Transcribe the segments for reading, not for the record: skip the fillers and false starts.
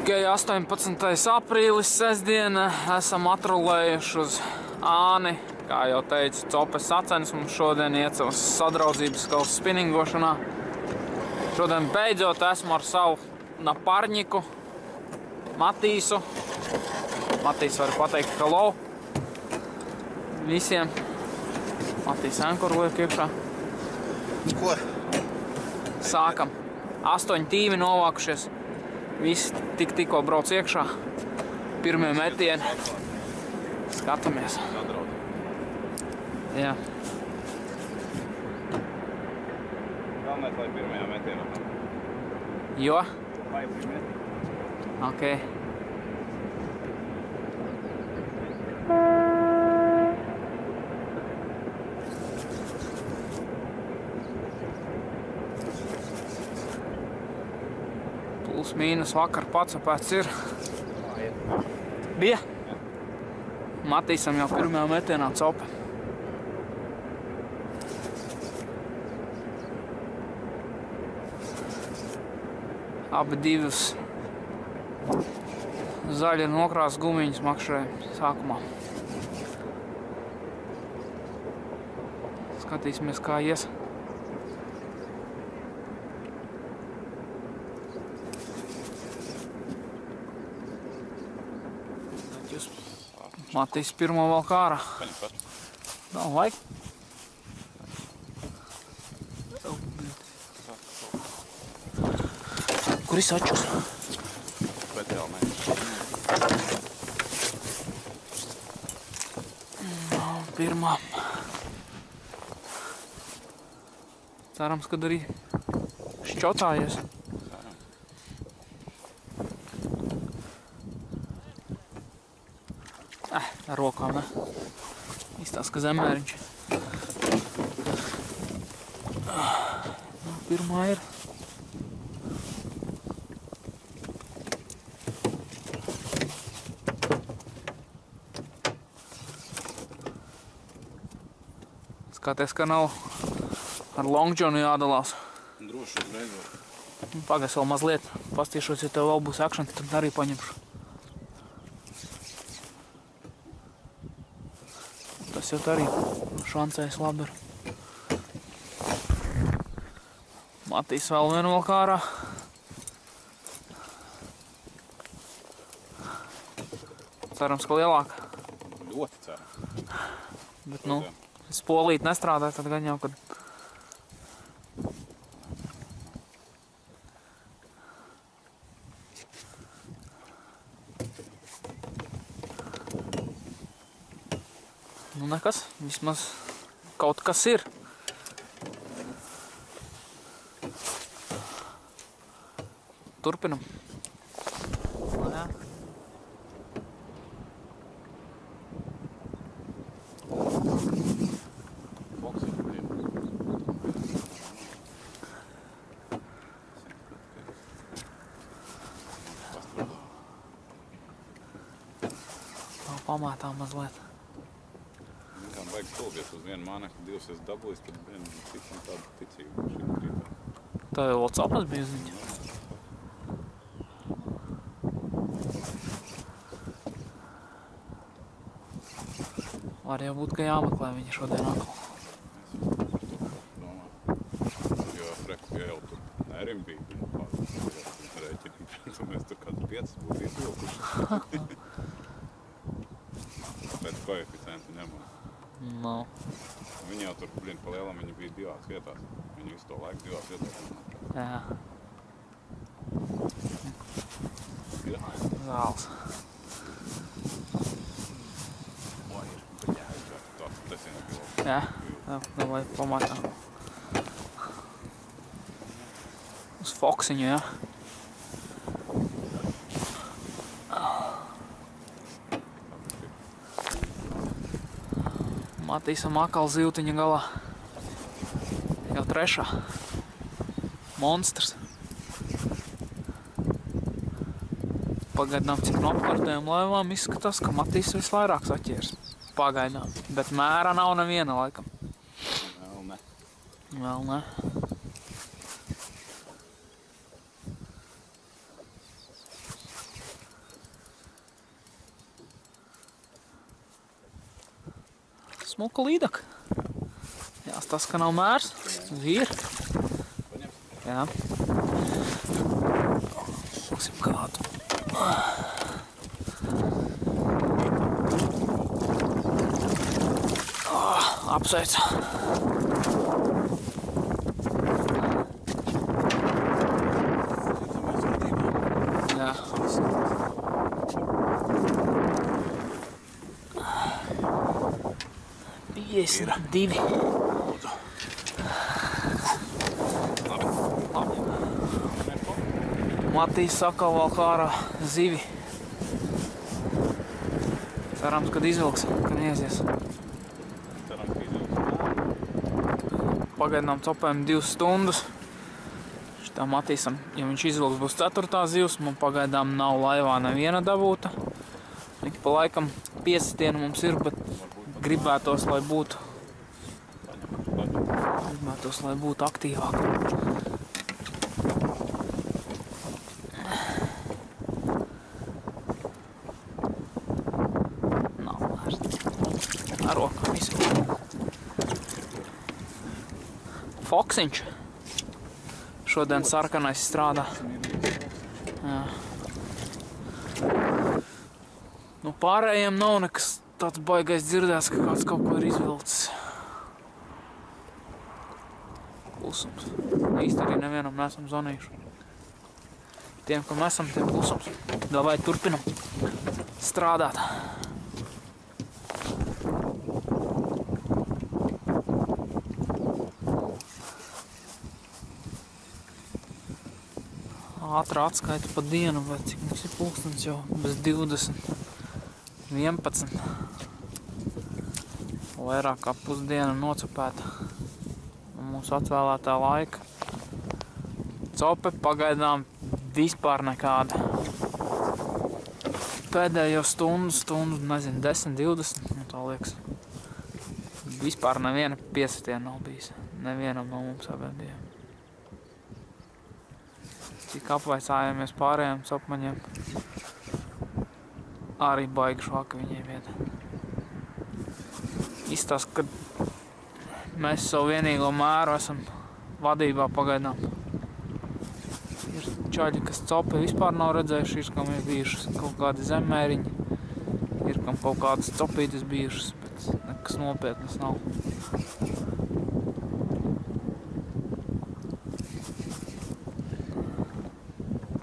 Ok, 18. aprīlis, sestdiena, esam atrulējuši uz Āni. Kā jau teicu, Copes sacenis mums šodien iecels sadraudzības skaus spinningošanā. Šodien beidzot esmu ar savu naparņiku, Matīsu. Matīs var pateikt hello visiem. Matīs ankuru liek iekšā. Ko? Sākam. 8 tīmi novākušies. Visi tikko brauc iekšā. Pirmie metieni. Skatāmies. Jā. Galvenais, lai pirmajā metienā. Jo? Paipri metieni. Ok. Plus mīnus vakar pacapēts ir. Bija? Matīsam jau pirmajā metienā cope. Abi divus zaļa nokrās gumiņas makšēja sākumā. Skatīsimies, kā ies. Matīs pirmo vēl kārā. Nav laik. Kur es atšos? Pirmā. Cerams, kad arī šķocājies. Ar rokām, ne? Izstās, ka zemēriņš. Pirmā ir. Skaties, ka nav ar longdžonu jādalās. Droši uzreiz. Pagais vēl mazliet. Pastīšos, ja tev vēl būs akšana, tad arī paņemšu. Tas jau arī šancēs labi ir. Matīs vēl vienu vēl kārā. Cerams, ka lielāka. Ļoti cerams. Bet, nu, spolīt nestrādā, tad gan jau, kad... Nu, nekas. Vismaz kaut kas ir. Turpinam. Jā. Pamātā mazliet. Vajag stulbies uz vienu mānekli, divas es dabūjis, tad vienu tiksim tādu ticību šī krītā. Tā jau vēl capas bija ziņa. Var jau būt, ka jāmeklē viņa šodien atkal. Jo reku, ja jau tur nerim bija, rēķinam, tad mēs tur kāds 5 būtu izvilkuši. Pēc koeficientu ņemam. No. Viņi jau tur, pa lielam, viņi bija divās vietās. Viņi visu to laiku divās vietās. Jā. Jā. Zāles. Jā, vai pamatā. Uz foksiņu, jā. Matīsam akal zivtiņa galā. Jau 3. Monstrs. Pagaidām, cik no apkārtējām laivām izskatās, ka Matīs visvairāk saķērs. Pagaidām. Bet mērā nav neviena laikam. Vēl ne. Vēl ne. smuka līdaka. Jā, tas, ka nav mērs. Ir. Jā. Lūksim kādu. Apsveicu. Jā. 52. Labi. Matīs saka vēl kārā zivi. Cerams, kad izvilks, ka neaizies. Pagaidām copējam 2 stundas. Šitā Matīsam, ja viņš izvilks, būs 4. zivs. Man pagaidām nav laivā neviena dabūta. Ik pa laikam piesitienu mums ir, bet gribētos, lai būtu aktīvāk. Nav vairs. Ar rokām izvilkt. Foksiņš. Šodien sarkanais strādā. Jā. Nu, pārējiem nav nekas tāds baigais dzirdēts, ka kāds kaut ko ir izvilcis. Klusums. Īsti arī nevienam nesam zvanījuši. Tiem, kam esam, tiem klusums. Davai turpinam strādāt. Ātrā atskaita pa dienu, vai cik mums ir pulkstens jau bez 20, 11. Vairāk kā pusdiena nocupēta mūsu atvēlētā laika. Cope pagaidām vispār nekāda. Pēdējo stundu, nezinu, 10, 20, nu tā liekas. Vispār neviena piesitiena nav bijis. Nevienam no mums abiem bija. Cik apvaicājāmies pārējiem copmaņiem, arī baigi švaka viņiem iet. Izstāst, ka mēs savu vienīgo mēru esam vadībā pagaidām. Ir čaļi, kas copi vispār nav redzējuši, ir kam ir bijušas kaut kādi zemmēriņi, ir kam kaut kādas copītes bijušas, bet nekas nopietnas nav.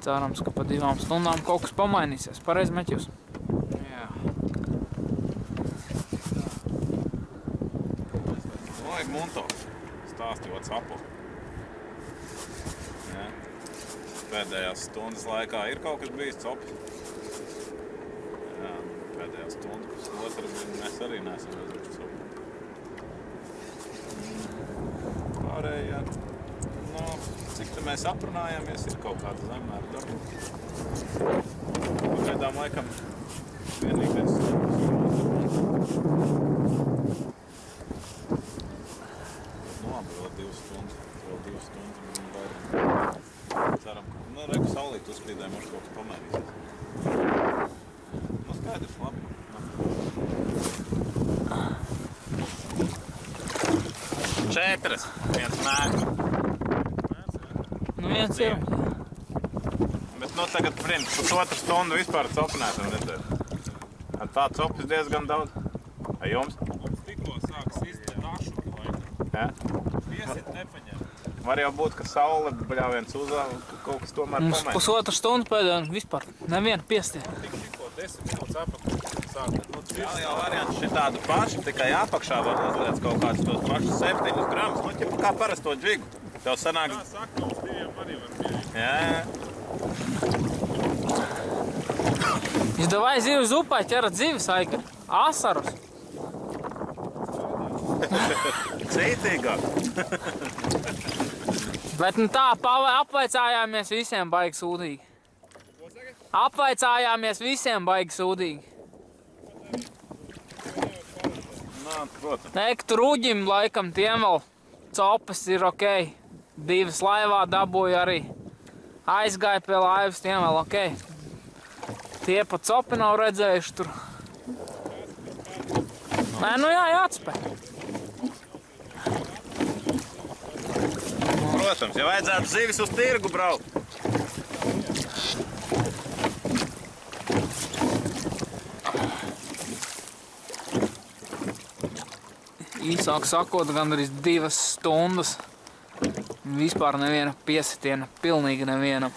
Cerams, ka pa 2 stundām kaut kas pamainīsies. Pareizi, Meķivs? Jā. Vajag Munto stāsti WhatsAppu. Jā. Pēdējās stundas laikā ir kaut kas bijis copi. Jā, pēdējā stunda, pusotra, mēs arī neesam redzējuši copi. Pārējā. Nu, cik te mēs aprunājāmies, ir kaut kāda zemmēra darba. Pagaidām laikam vienīgais. Nu labi, vēl 2 stundas un vairāk. Ceram, ka, nu, reku saulīt uzspīdēja, mums kaut kas pamērīsies. Nu, skaidrs, labi. Četras, viens mērs. Nu, viens ir. Bet, nu, tagad, prins, pusotru stundu vispār copinētam redzēt. Ar tā copis diezgan daudz. A jums? Mums tikko sāk sist dašuki laikam. Jā? Viesit nepaņem. Var jau būt, ka saule, viens uzā, kaut kas tomēr Mums pamēģina. pusotru stundu pēdējā vispār neviena piestiena. Tikko 10 minūtes apakaļ sāk. Jā, variants šitādu pašu, tikai apakšā var uzliec kaut kādus tos pašus 7 gramus. Nu, ķipa kā parasto džigu. Tev sanāks... Tā saka, uz 2 arī var pieļūt. Jā. Jūs davai zivi uz upā ķerat zivis, Aika. Asarus. Cītīgāk. Bet nu tā, apvaicājāmies visiem baigi sūdīgi. Apvaicājāmies visiem baigi sūdīgi. Nā, protams. Nē, ka tur uģim laikam tiem vēl copas ir okei. 2 laivā dabūja arī. Aizgāja pie laivas, tiem vēl okei. Tie pat copi nav redzējuši tur. Nē, nu jā, jāatspēj. Protams, ja vajadzētu zivis uz tirgu braukt. Īsāk sakot, gandrīz 2 stundas. Vispār neviena piesitiena, pilnīgi neviena.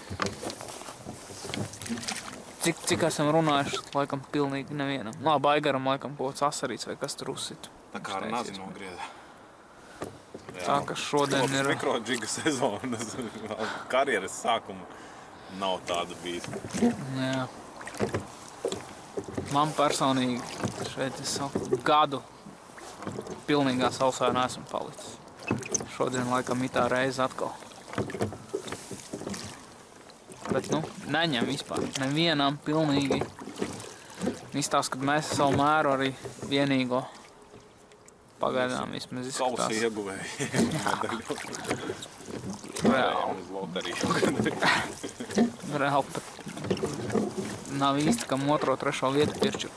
Cik esam runājuši, laikam pilnīgi nevienam. Labi, Aigaram laikam kaut kāds asarīts vai kas tur uzsit. Tā kā ar nazi nogrieza. Tā, ka šodien ir... Mikrodžiga sezonas karjeras sākuma nav tāda bijis. Jā. Man personīgi šeit es saku gadu pilnīgā sausā neesmu palicis. Šodien laikam itā reize atkal. Bet, nu, neņem vispār. Nevienam pilnīgi. Izstāst, kad mēs savu mēru arī vienīgo pagaidām vismaz izskatās. Sausi ieguvēji medaļu. Reāli. Uz loteriju. Reāli pat nav īsti, kam 2., 3. vietu piešķirt.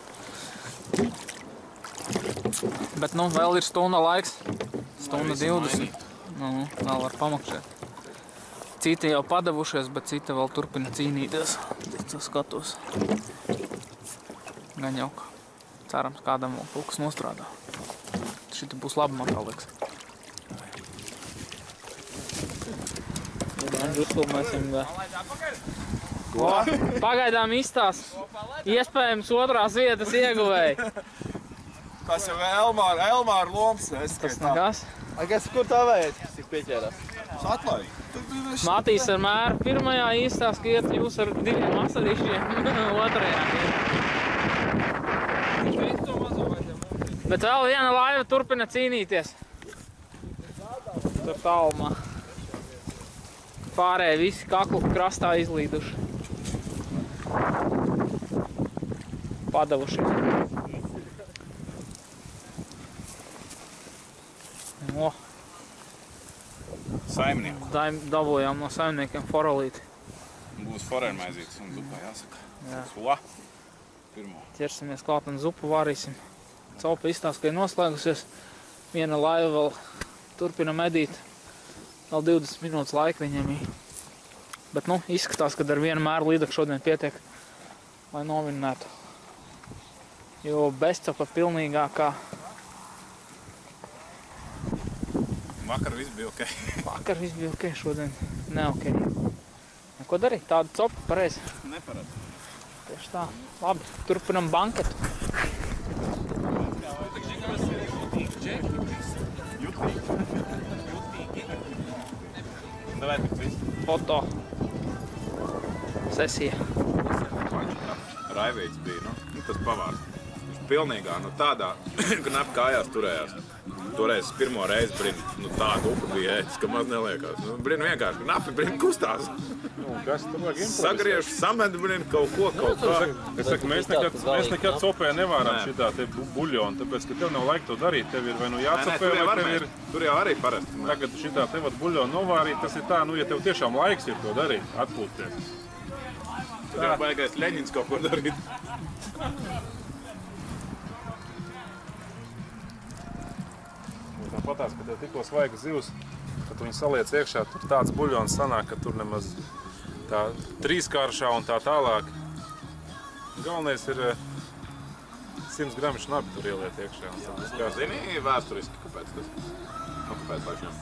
Bet, nu, vēl ir stunda laiks. Stunda 20. Nu, vēl var pamakšēt. Citi jau padavušies, bet citi vēl turpina cīnīties. Es skatos. Gan jau, cerams, kādam vēl kaut kas nostrādā. Šita būs laba, man tā liekas. Uzfilmēsim. Ko? Pagaidām izstāst. Iespējams 2. vietas ieguvēji. Tas jau Elmāra loms. Tas nekas. Kur tā vajag? Cik pieķērās? Atlaid. Matīs ar mēru 1. īstās, ka iet jūs ar 2 asarīšiem 2. Bet vēl viena laiva turpina cīnīties. Tur tālumā. Pārējie visi kaklu krastā izlīduši. Padavušies. O. Saimnieku. Dabūjām no saimniekiem forelīti. Būs forelmaizītes un zupā jāsaka. Jā. Sula. Pirmo. Ķersimies klāt un zupu varīsim. Copa izstāst, ka ir noslēgusies. Viena laiva vēl turpina medīt. Vēl 20 minūtes laika viņiem ir. Bet, nu, izskatās, ka ar vienu mēru līdakšu šodien pietiek, lai novinnētu. Jo bezcopa pilnīgākā. Vakar viss bija ok. Vakar viss bija ok, šodien ne ok. Ko darīt? Tādu copu pareizi? Neparasti. Tieši tā. Labi, turpinam banketu. Foto sesija. Raivīts bija, nu, tas pavārs. Viņš pilnīgā, nu tādā, knapi kājās turējās. Toreiz pirmo reizi, nu tāda upa bija ētis, ka maz neliekās. Nu, vienkārši knapi, kustās. Kas tur vajag improvisēt? Sagriež, samed, kaut kā. Es saku, mēs nekad copē nevāram šitā te buļļonu, tāpēc, ka tev nav laika to darīt. Tev ir vai nu jācopē, vai tev ir... Tur jau arī parasti. Tagad šitā te vat buļļonu novārīt, tas ir tā, nu, ja tev tiešām laiks ir to darīt, atpūties. Tur jau baigais Ļeņins kaut ko darīt. Tāpatās, ka tev tikko svaigas zivs, kad viņi saliec iekšā, tur tāds buļļons sanāk, ka tur nemaz tā 3-kāršā un tā tālāk. Galvenais ir 100 gramu šnapi tur ieliet iekšā. Zini vēsturiski, kāpēc tas? Nu, kāpēc laikam?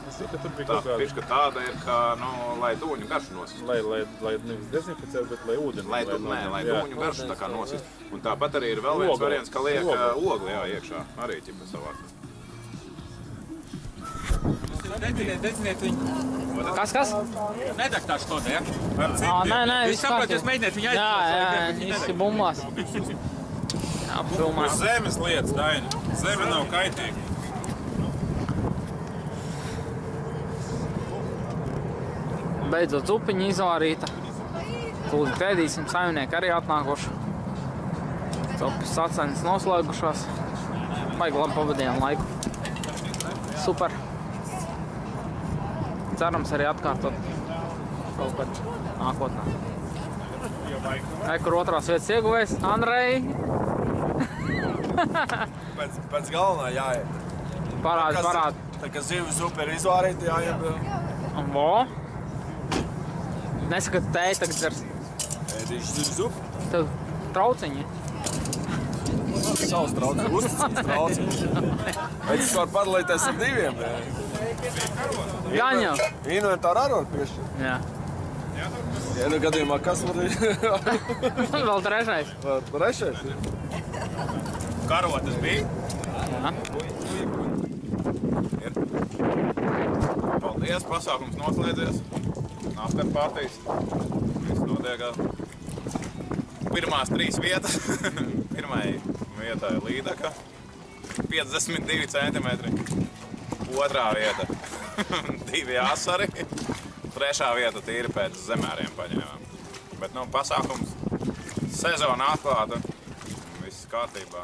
Es zinu, ka tur bija Tā kaut kāda... piška tāda ir, ka, nu, lai dūņu garšu nosist. Lai nevis dezinficēt, bet lai ūdeni. Lai dūņu garšu tā kā nosist. Un tāpat arī ir vēl viens variants, ka liek ogli iekšā. Arī ķipa savāk. Dedziniet viņu. Kas? Nedeg tā škoda, ja? Nē, Es saprotu, jūs mēģiniet viņu Jā, visi bumbās. Apfilmās. Zemes lietas, Daini. Zeme nav kaitīga. Beidzot zupiņa izvārīta. Tūlīt pēdīsim, saimnieki arī atnākuši. Copis sacenes noslēgušās. Baigi labi pavadījām laiku. Super. Cerams arī atkārtot kaut kad nākotnē. Kur 2. vietas ieguvējs? Andrej! Pēc galvenā jāiet. Parād. Tā kā zivs upe ir izvārīta, jāiet. Vo. Nesaka, ka tēja tagad dzers. Ēdīšu zivs upe. Tev trauciņi. Savs trauciņi, uzticams trauciņi. Vai tas var padalīties ar diviem? Gan jau. Inventāru arī var piešķirt. Jā. Ja nu gadījumā kas var ir? Vēl trešais. Trešais? Karotes bija. Jā. Paldies, pasākums noslēdzies. Afterpartijas. Viss notiek. Pirmās 3 vietas. Pirmai vietā ir līdaka. 52 centimetri. Otrā vieta. 2 asari. Trešā vieta tīri pēc zemēriem paņēmām. Bet, pasākums sezona atklāta. Viss kārtībā.